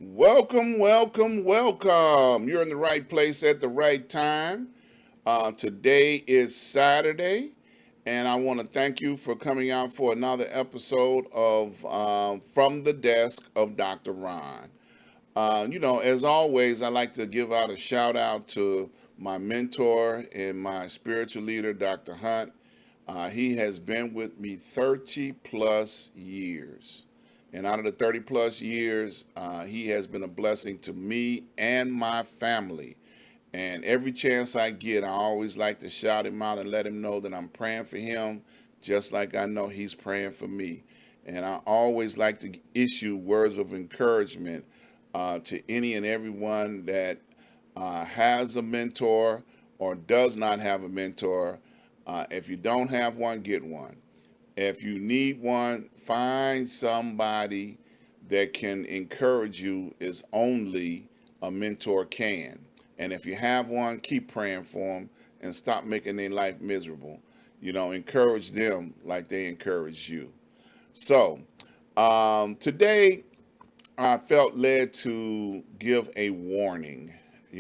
Welcome, welcome, welcome. You're in the right place at the right time. Today is Saturday, and I want to thank you for coming out for another episode of From the Desk of Dr. Ron. As always, I like to give out a shout out to my mentor and my spiritual leader, Dr. Hunt. He has been with me 30 plus years. And out of the 30 plus years, he has been a blessing to me and my family. And every chance I get, I always like to shout him out and let him know that I'm praying for him, just like I know he's praying for me. And I always like to issue words of encouragement to any and everyone that has a mentor or does not have a mentor. If you don't have one, get one. If you need one, find somebody that can encourage you as only a mentor can. And if you have one, keep praying for them and stop making their life miserable. Encourage them like they encourage you. So, today I felt led to give a warning. I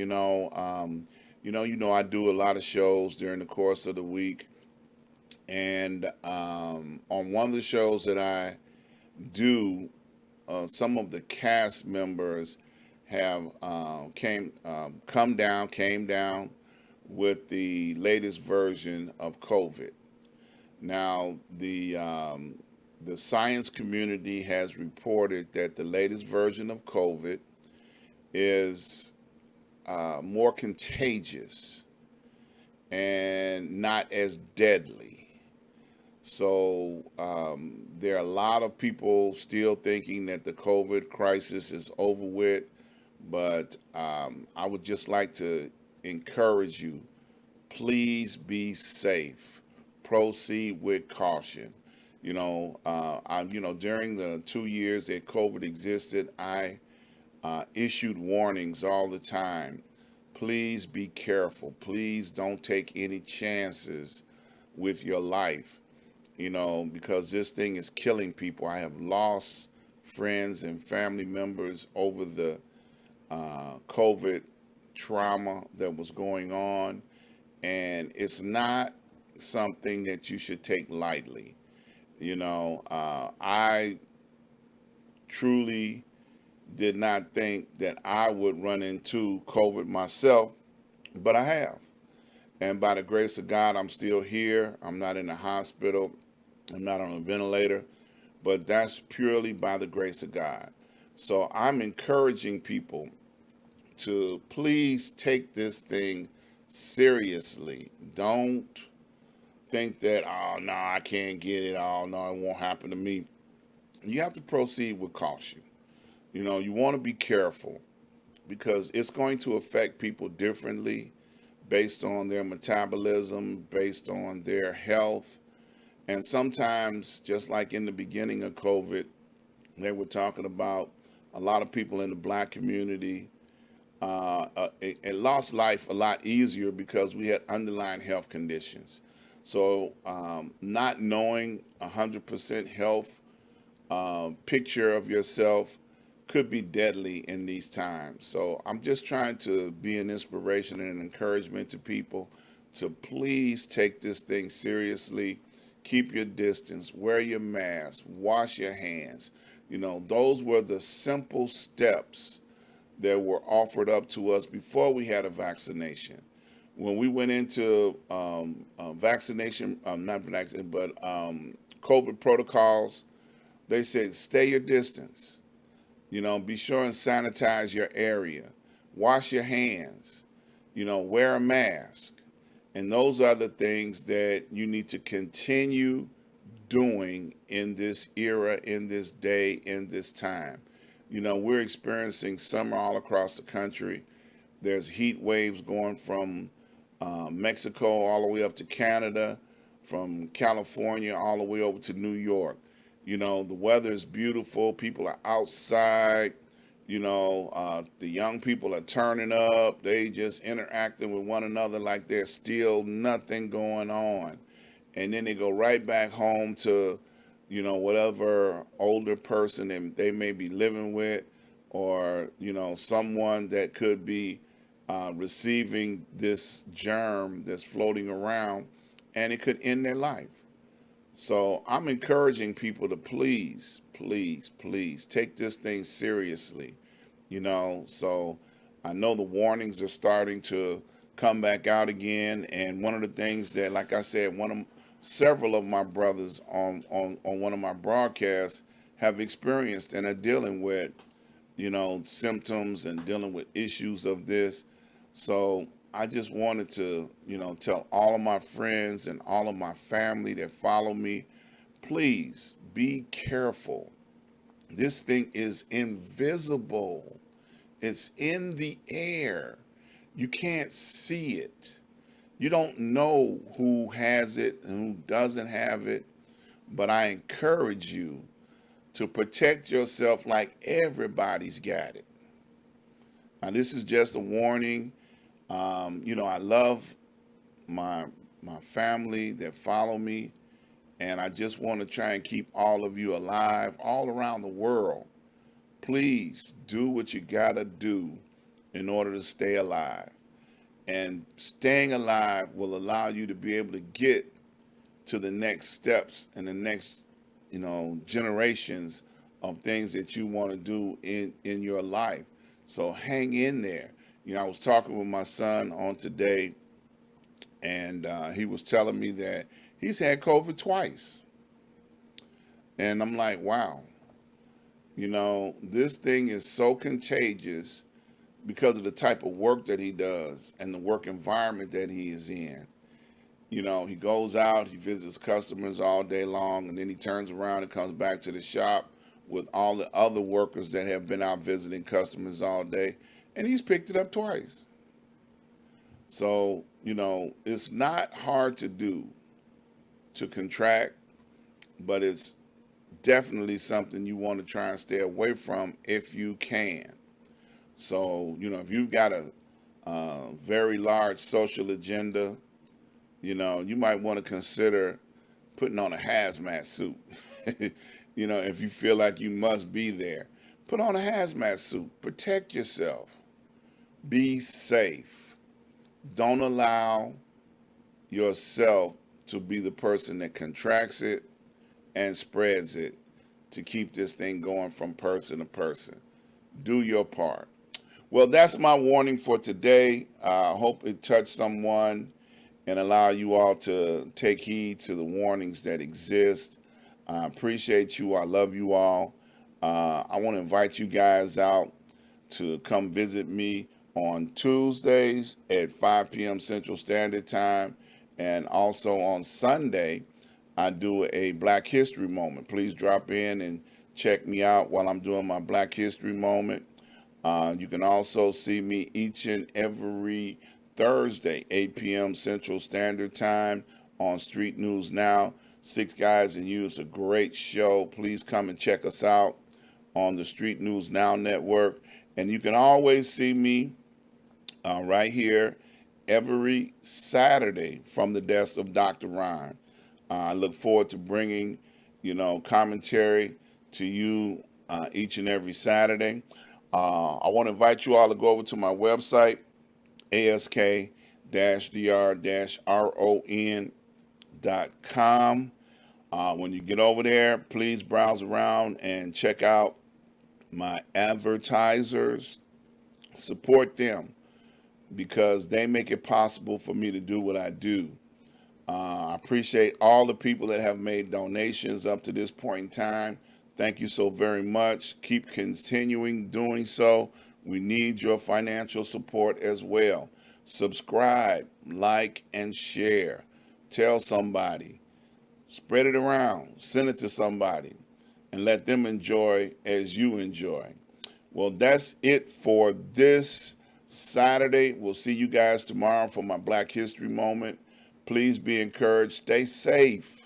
do a lot of shows during the course of the week, and on one of the shows that I do, some of the cast members have came down with the latest version of COVID. Now, the science community has reported that the latest version of COVID is more contagious and not as deadly. So there are a lot of people still thinking that the COVID crisis is over with, but I would just like to encourage you, please be safe. Proceed with caution. During the 2 years that COVID existed, I issued warnings all the time. Please be careful. Please don't take any chances with your life, because this thing is killing people. I have lost friends and family members over the COVID trauma that was going on, and it's not something that you should take lightly. I truly did not think that I would run into COVID myself, but I have. And by the grace of God, I'm still here. I'm not in the hospital. I'm not on a ventilator, but that's purely by the grace of God. So I'm encouraging people to please take this thing seriously. Don't think that, oh, no, I can't get it. Oh, no, it won't happen to me. You have to proceed with caution. You want to be careful because it's going to affect people differently based on their metabolism, based on their health. And sometimes, just like in the beginning of COVID, they were talking about a lot of people in the black community. It lost life a lot easier because we had underlying health conditions. So, not knowing 100% health picture of yourself could be deadly in these times. So, I'm just trying to be an inspiration and an encouragement to people to please take this thing seriously. Keep your distance, wear your mask, wash your hands. Those were the simple steps that were offered up to us before we had a vaccination. When we went into vaccination, not vaccination, but COVID protocols, they said stay your distance. Be sure and sanitize your area, wash your hands, wear a mask. And those are the things that you need to continue doing in this era, in this day, in this time. We're experiencing summer all across the country. There's heat waves going from Mexico all the way up to Canada, from California all the way over to New York. The weather is beautiful. People are outside. The young people are turning up. They just interacting with one another like there's still nothing going on. And then they go right back home to, whatever older person they may be living with, or someone that could be receiving this germ that's floating around, and it could end their life. So I'm encouraging people to please, please, please take this thing seriously. So I know the warnings are starting to come back out again, and one of the things that, like I said, several of my brothers on one of my broadcasts have experienced and are dealing with symptoms and dealing with issues of this. So I just wanted to tell all of my friends and all of my family that follow me, please be careful. This thing is invisible. It's in the air. You can't see it. You don't know who has it and who doesn't have it, but I encourage you to protect yourself like everybody's got it. Now, this is just a warning. I love my family that follow me, and I just want to try and keep all of you alive all around the world. Please do what you gotta do in order to stay alive. And staying alive will allow you to be able to get to the next steps and the next, generations of things that you want to do in your life. So hang in there. I was talking with my son on today, and he was telling me that he's had COVID twice. And I'm like, wow, this thing is so contagious because of the type of work that he does and the work environment that he is in. He goes out, he visits customers all day long, and then he turns around and comes back to the shop with all the other workers that have been out visiting customers all day, and he's picked it up twice. So, it's not hard to do to contract, but it's definitely something you want to try and stay away from if you can. So, if you've got a very large social agenda, you might want to consider putting on a hazmat suit. If you feel like you must be there, put on a hazmat suit. Protect yourself. Be safe. Don't allow yourself to be the person that contracts it and spreads it to keep this thing going from person to person. Do your part. Well, that's my warning for today. I hope it touched someone and allow you all to take heed to the warnings that exist. I appreciate you. I love you all. I want to invite you guys out to come visit me on Tuesdays at 5 p.m. Central Standard Time, and also on Sunday I do a Black History Moment. Please drop in and check me out while I'm doing my Black History Moment. You can also see me each and every Thursday, 8 p.m. Central Standard Time on Street News Now. Six Guys and You is a great show. Please come and check us out on the Street News Now network. And you can always see me right here every Saturday from the desk of Dr. Ron. I look forward to bringing, commentary to you each and every Saturday. I want to invite you all to go over to my website, ask-dr-ron.com. When you get over there, please browse around and check out my advertisers. Support them because they make it possible for me to do what I do. I appreciate all the people that have made donations up to this point in time. Thank you so very much. Keep continuing doing so. We need your financial support as well. Subscribe, like, and share. Tell somebody. Spread it around. Send it to somebody. And let them enjoy as you enjoy. Well, that's it for this Saturday. We'll see you guys tomorrow for my Black History Moment. Please be encouraged. Stay safe.